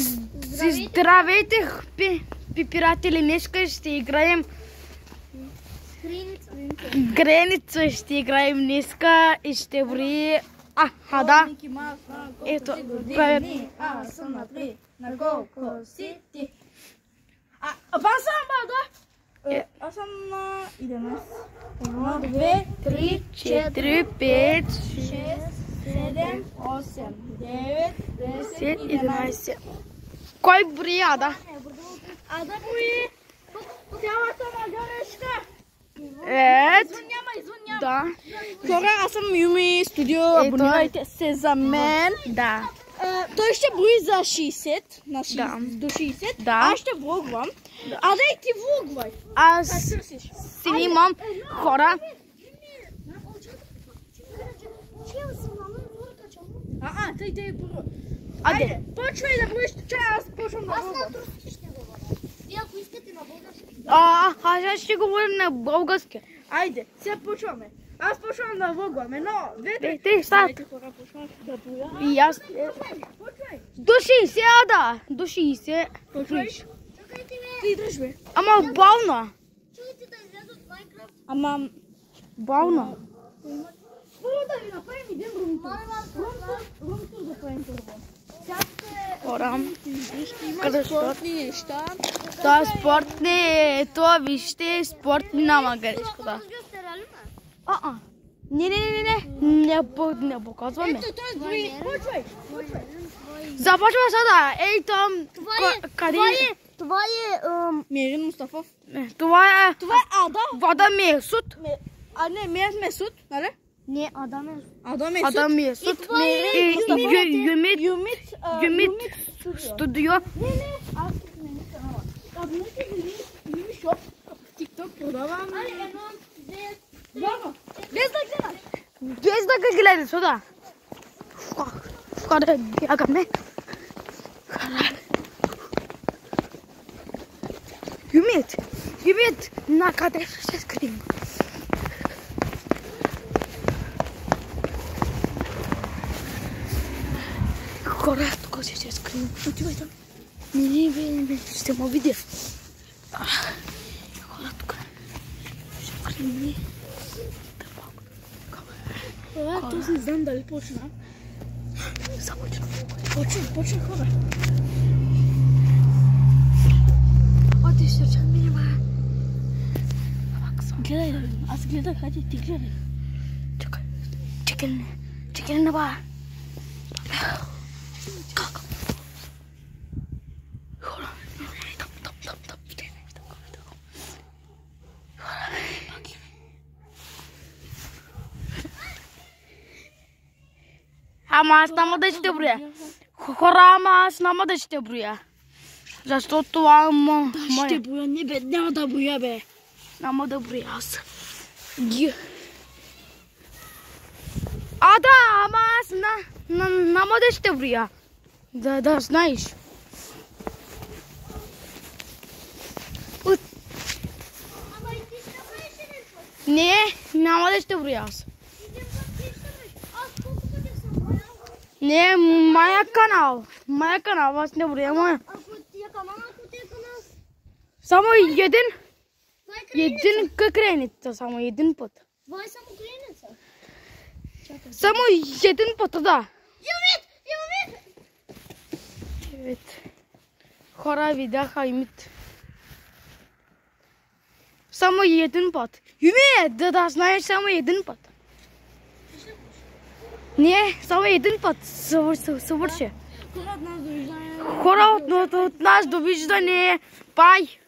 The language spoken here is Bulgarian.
Здравейте, приятели, днеска ще играем Греница, ще играем днеска и ще брои... да. Ето, аз съм на 3, на колко си ти? Аз съм, да? Аз съм на 11. 1, 2, 3, 4, 5, 6, 7, 8, 9, 10, 11. Кой брои, Ада? Ада брои по цялата магионешка. Извън няма. Да. Хора, аз съм Юми Студио, абонирайте се за мен. Да. Той ще брои за 60, до 60, Да. аз ще влогвам. Ада и ти влогвай. Аз снимам хора. Тъй първо. Айде. Почвай да броиш, че аз почвам да влогвам. Аз на турски ще говоря. Вие ако искате на български. Аз ще говоря на български. Айде, сега почваме. Аз почвам да влогвам. Едно, две, Те стат. хора, почвам да броя. И аз... Почвай. До 60, Ада. До 60. Почвай. Чакайте ме. Ти дръж, бе. Ама бавно. Чуйте да излезе от Майнкрафт. Ама... Бавно. Първо да ви направим един румтур. Румтур да правим първо. Хора. Има Къде спортни неща. Това е спортни. Това вижте спортни няма грешко, да. Вие сте реално? Не показваме. Ето, той брои. Почвай. Започва сега. Ей там. Къде? Това е... Мирин Мустафов. Това е... Това е Ада. Вода ми е суд. Ние сме суд, нали? Не, Адам е... Ада ми е суд. Ада ми е суд. Юмит студио. Не, аз не канала. Абонете Юми Шоп в TikTok продавам. Едно, две... Двама. Без да гледаш. Без да го гледа сюда. Хора, бягаме. Юмит, на къде ще скрим? Хора, тук ще се скрим. Отивай там. Не, ще му видя. Хора, тук ще скрим. То си знам дали почна. Започна. Почна хора. Ти ще чак ми нема. Гледай да видим. Аз гледах, хайде ти гледай. Чекай на ба. Как? Хора, там. Ама аз няма да ще броя. Хора, ама аз няма да ще броя. Защото това е моя. Ще броя, не бе, няма да броя, бе. Няма да броя аз. Да, ама аз няма да ще броя. Да знаеш. Ама и ти ще правиш нещо. Не, няма да ще броя аз. Аз колко пъти съм брояла? Не, моя канал, аз не броя моя. Ако ти е канал, Само един крайница, само един път. това е само клиница. Само един път, да. Юмит! Хора видяха Юмит. Само един път. Юмит, да знаеш само един път. Не, само един път. Съвърши. Хора от нас довиждане. Хора от нас довиждане. Бай!